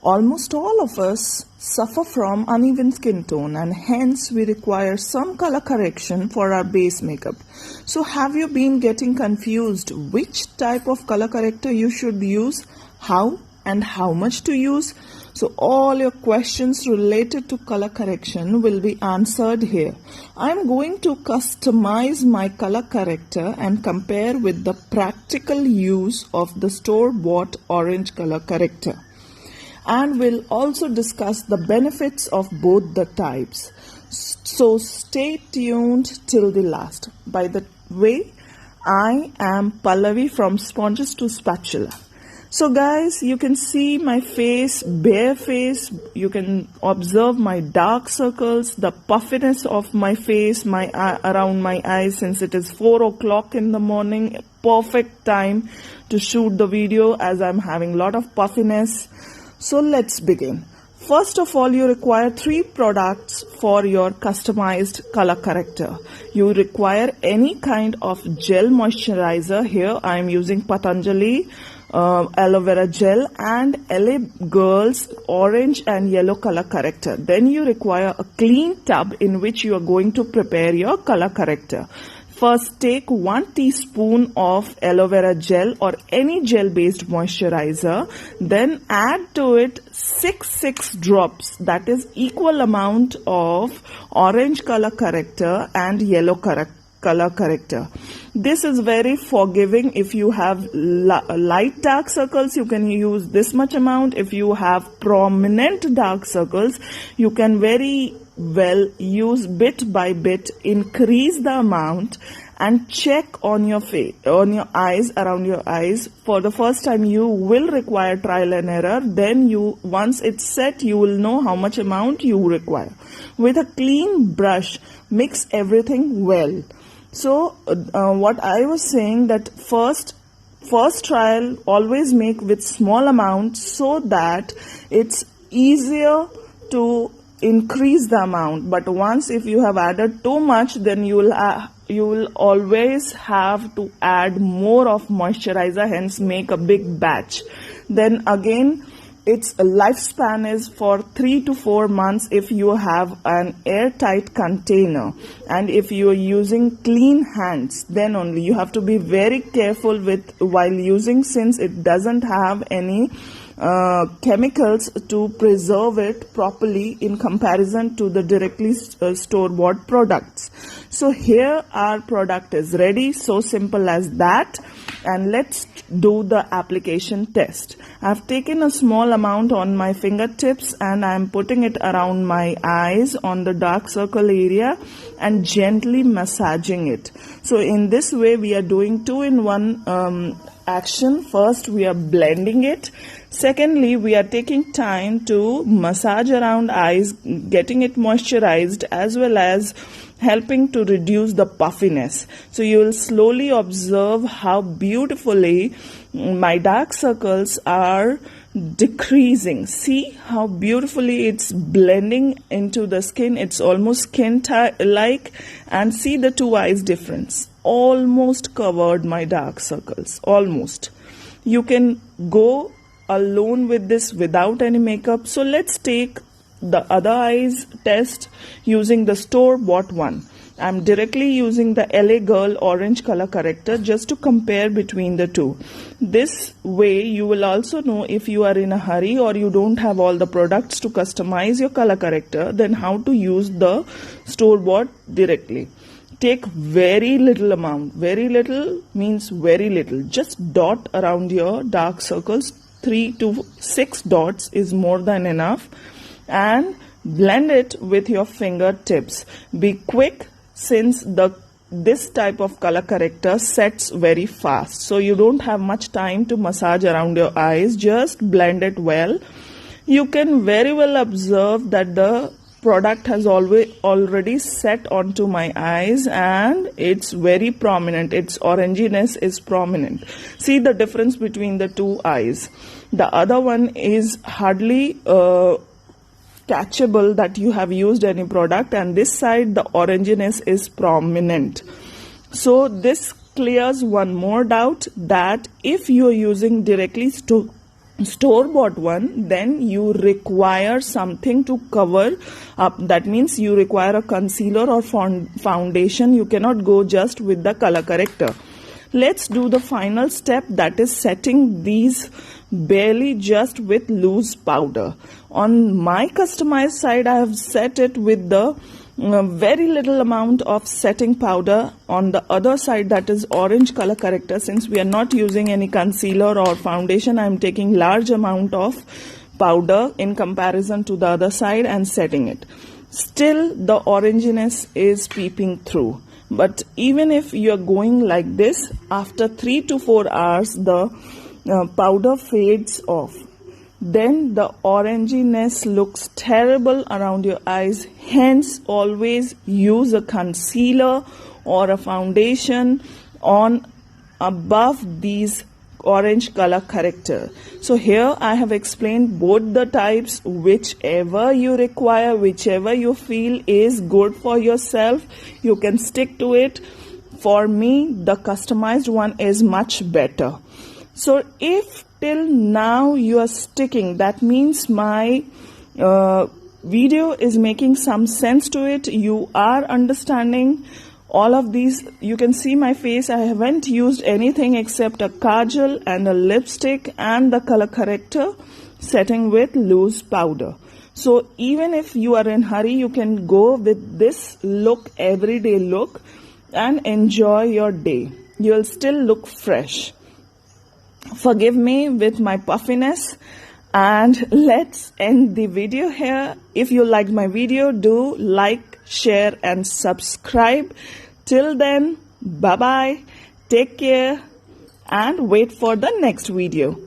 Almost all of us suffer from uneven skin tone, and hence we require some color correction for our base makeup. So have you been getting confused which type of color corrector you should use, how and how much to use? So all your questions related to color correction will be answered here. I am going to customize my color corrector and compare with the practical use of the store-bought orange color corrector. And we'll also discuss the benefits of both the types. So stay tuned till the last. By the way, I am Pallavi from Sponges to Spatula. So guys, you can see my face, bare face. You can observe my dark circles, the puffiness of my face, around my eyes, since it is 4 o'clock in the morning. Perfect time to shoot the video as I'm having a lot of puffiness. So let's begin. First of all, you require 3 products for your customized color corrector. You require any kind of gel moisturizer. Here I am using Patanjali aloe vera gel and LA Girls orange and yellow color corrector. Then you require a clean tub in which you are going to prepare your color corrector. First, take 1 teaspoon of aloe vera gel or any gel based moisturizer. Then add to it 6 drops, that is equal amount of orange color corrector and yellow color corrector. This is very forgiving. If you have light dark circles, you can use this much amount. If you have prominent dark circles, you can very well use bit by bit, increase the amount and check on your face, on your eyes, around your eyes. For the first time you will require trial and error. Then once it's set, you will know how much amount you require. With a clean brush, mix everything well. So what I was saying, that first trial always make with small amounts so that it's easier to increase the amount. But once if you have added too much, then you will always have to add more of moisturizer, hence make a big batch. Then again, its lifespan is for 3 to 4 months if you have an airtight container, and if you are using clean hands, then only. You have to be very careful while using, since it doesn't have any chemicals to preserve it properly in comparison to the directly store-bought products. So here our product is ready, so simple as that. And let's do the application test. I've taken a small amount on my fingertips and I'm putting it around my eyes on the dark circle area and gently massaging it. So in this way we are doing 2-in-1 action. First we are blending it. Secondly, we are taking time to massage around eyes, getting it moisturized, as well as helping to reduce the puffiness. So you will slowly observe how beautifully my dark circles are decreasing. See how beautifully it's blending into the skin. It's almost skin-like, and see the 2 eyes difference. Almost covered my dark circles, almost. You can go alone with this without any makeup. So let's take the other eyes test using the store-bought one. I'm directly using the LA Girl orange color corrector just to compare between the two. This way you will also know if you are in a hurry or you don't have all the products to customize your color corrector, then how to use the store-bought directly. Take very little amount. Very little means very little. Just dot around your dark circles. 3 to 6 dots is more than enough, and blend it with your fingertips. Be quick, since this type of color corrector sets very fast, so you don't have much time to massage around your eyes. Just blend it well. You can very well observe that the product has already set onto my eyes and it's very prominent. Its oranginess is prominent. See the difference between the 2 eyes. The other one is hardly catchable that you have used any product, and this side the oranginess is prominent. So this clears one more doubt, that if you are using directly store-bought one, then you require something to cover up. That means you require a concealer or foundation. You cannot go just with the color corrector. Let's do the final step, that is setting these barely just with loose powder. On my customized side, I have set it with the very little amount of setting powder. On the other side, that is orange color corrector, since we are not using any concealer or foundation, I am taking large amount of powder in comparison to the other side and setting it. Still the oranginess is peeping through. But even if you are going like this, after 3 to 4 hours the powder fades off. Then the oranginess looks terrible around your eyes. Hence, always use a concealer or a foundation on above these orange color corrector. So here I have explained both the types, whichever you require, whichever you feel is good for yourself, you can stick to it. For me, the customized one is much better. So if till now you are sticking, that means my video is making some sense to it. You are understanding all of these. You can see my face. I haven't used anything except a kajal and a lipstick and the color corrector setting with loose powder. So even if you are in hurry, you can go with this look, everyday look, and enjoy your day. You will still look fresh. Forgive me with my puffiness, and let's end the video here. If you liked my video, do like, share and subscribe. Till then, bye bye, take care and wait for the next video.